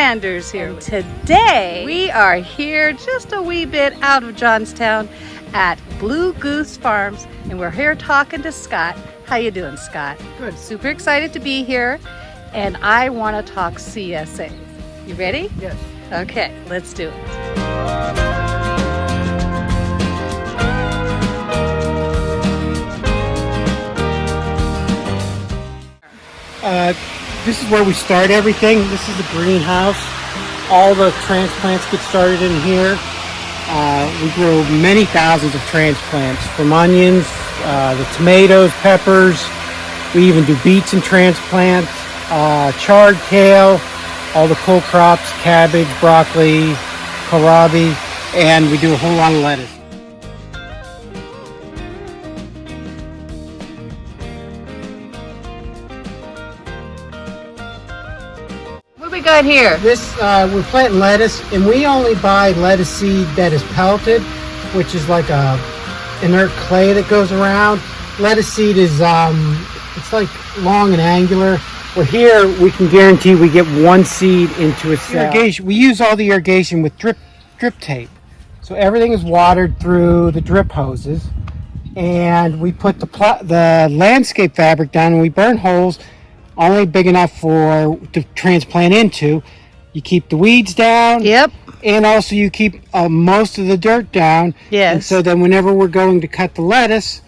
Sanders here. And today we are here just a wee bit out of Johnstown at Blue Goose Farms, and we're here talking to Scott. How you doing, Scott? Good. Super excited to be here, and I want to talk CSA. You ready? Yes. Okay, let's do it. This is where we start everything. This is the greenhouse. All the transplants get started in here. We grow many thousands of transplants, from onions, the tomatoes, peppers. We even do beets and transplants, chard kale, all the cole crops, cabbage, broccoli, kohlrabi, and we do a whole lot of lettuce. What do we got here? This, we're planting lettuce, and we only buy lettuce seed that is pelleted, which is like a inert clay that goes around. Lettuce seed is, it's like long and angular. Well, here we can guarantee we get one seed into a cell. Irrigation. We use all the irrigation with drip tape. So everything is watered through the drip hoses, and we put the landscape fabric down, and we burn holes only big enough to transplant into. You keep the weeds down. Yep. And also you keep most of the dirt down. Yes. And so then whenever we're going to cut the lettuce,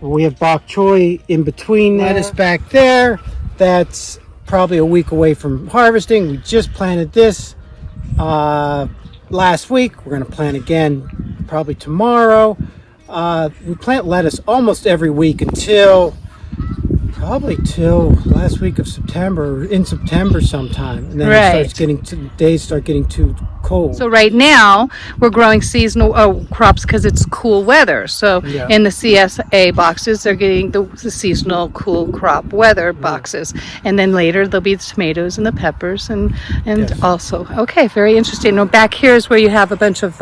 we have bok choy in between there. Lettuce back there. That's probably a week away from harvesting. We just planted this last week. We're going to plant again probably tomorrow. We plant lettuce almost every week probably till last week of September, in September sometime, and then days start getting too cold. So right now we're growing seasonal crops because it's cool weather. So in the CSA boxes, they're getting the seasonal cool crop weather boxes, and then later there'll be the tomatoes and the peppers and also very interesting. Now back here is where you have a bunch of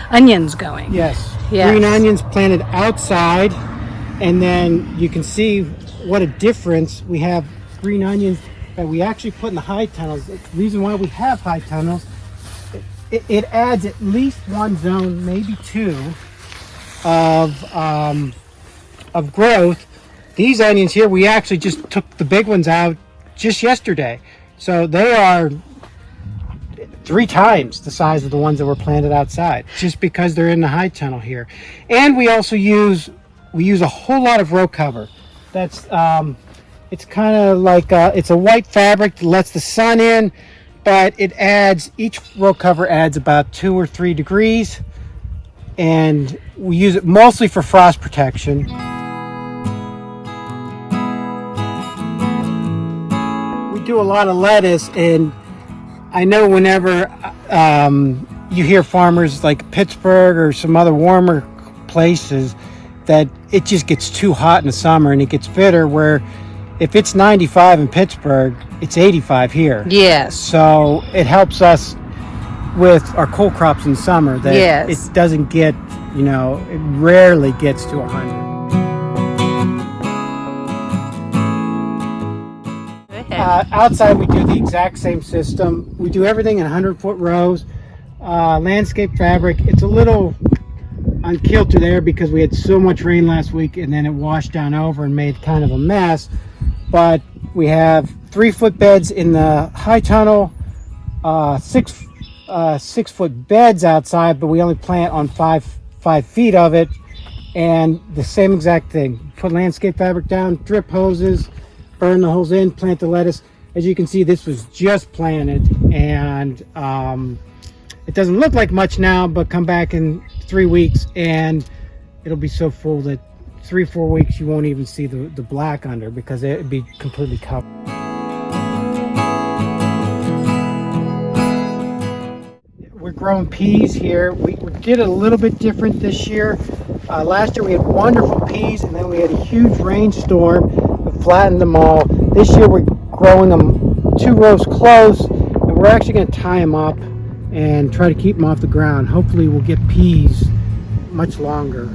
onions going. Yes. Green onions planted outside, and then you can see what a difference. We have green onions that we actually put in the high tunnels. The reason why we have high tunnels, it adds at least one zone, maybe two, of growth. These onions here, we actually just took the big ones out just yesterday. So they are 3 times the size of the ones that were planted outside, just because they're in the high tunnel here. And we also use a whole lot of row cover. That's it's kind of like it's a white fabric that lets the sun in, but each row cover adds about 2 or 3 degrees, and we use it mostly for frost protection. We do a lot of lettuce, and I know whenever you hear farmers like Pittsburgh or some other warmer places that it just gets too hot in the summer and it gets bitter, where if it's 95 in Pittsburgh, it's 85 here. Yes. So it helps us with our cole crops in summer that it doesn't get, it rarely gets to 100. Outside we do the exact same system. We do everything in 100-foot rows. Landscape fabric, it's a little on kilter there because we had so much rain last week, and then it washed down over and made kind of a mess. But we have 3-foot beds in the high tunnel, 6-foot beds outside, but we only plant on 5 feet of it. And the same exact thing, put landscape fabric down, drip hoses, burn the holes in, plant the lettuce. As you can see, this was just planted, and it doesn't look like much now, but come back in 3 weeks and it'll be so full that 3-4 weeks you won't even see the black under, because it'd be completely covered. We're growing peas here. We did it a little bit different this year. Last year we had wonderful peas, and then we had a huge rainstorm that flattened them all. This year we're growing them 2 rows close, and we're actually going to tie them up and try to keep them off the ground. Hopefully we'll get peas much longer.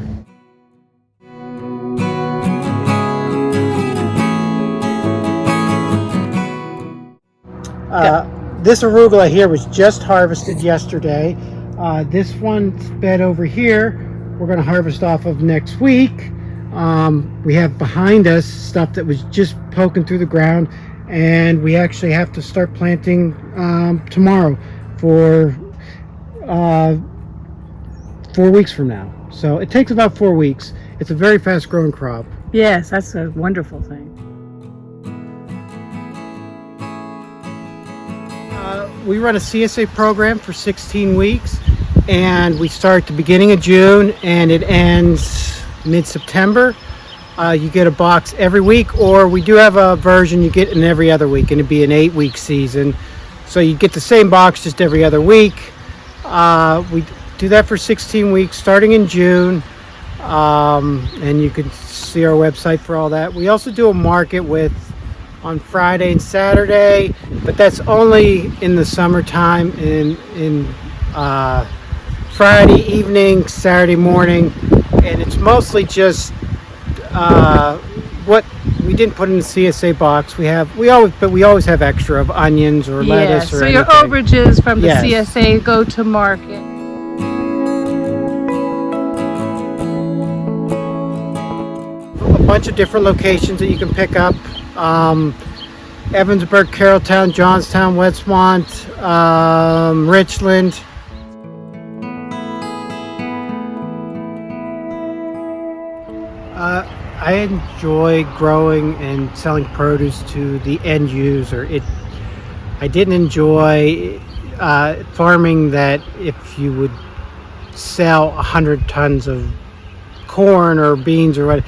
this arugula here was just harvested yesterday. This one's bed over here, we're going to harvest off of next week. We have behind us stuff that was just poking through the ground, and we actually have to start planting tomorrow for 4 weeks from now. So it takes about 4 weeks. It's a very fast growing crop. Yes, that's a wonderful thing. We run a CSA program for 16 weeks, and we start at the beginning of June and it ends mid-September. You get a box every week, or we do have a version you get in every other week, and it'd be an 8-week season. So you get the same box just every other week. We do that for 16 weeks starting in June, and you can see our website for all that. We also do a market on Friday and Saturday, but that's only in the summertime, in Friday evening, Saturday morning, and it's mostly just what we didn't put in the CSA box. We always have extra of onions or lettuce or so anything. your overages from the Yes. CSA go to market. A bunch of different locations that you can pick up. Evansburg, Carrolltown, Johnstown, Westmont, Richland. I enjoy growing and selling produce to the end user. I didn't enjoy farming that if you would sell 100 tons of corn or beans or what.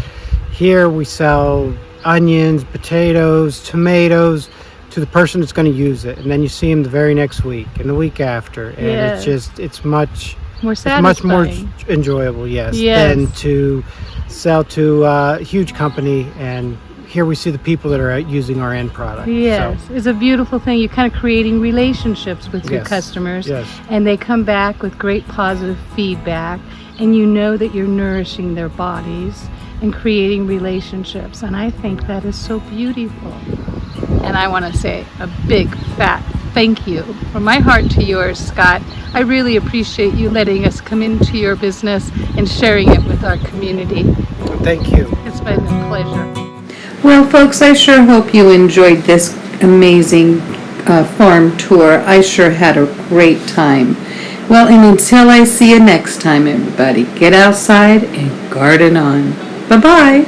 Here we sell onions, potatoes, tomatoes to the person that's going to use it, and then you see them the very next week and the week after, and it's much More it's much more satisfying. enjoyable, Yes. than to sell to a huge company. And here we see the people that are out using our end product. Yes, So, it's a beautiful thing. You're kind of creating relationships with your Yes. customers, Yes. and they come back with great positive feedback, and you know that you're nourishing their bodies and creating relationships, and I think that is so beautiful. And I want to say a big fat thank you from my heart to yours, Scott. I really appreciate you letting us come into your business and sharing it with our community. thank you. It's been a pleasure. Well, folks, I sure hope you enjoyed this amazing farm tour. I sure had a great time. Well, and until I see you next time, everybody, get outside and garden on. Bye-bye.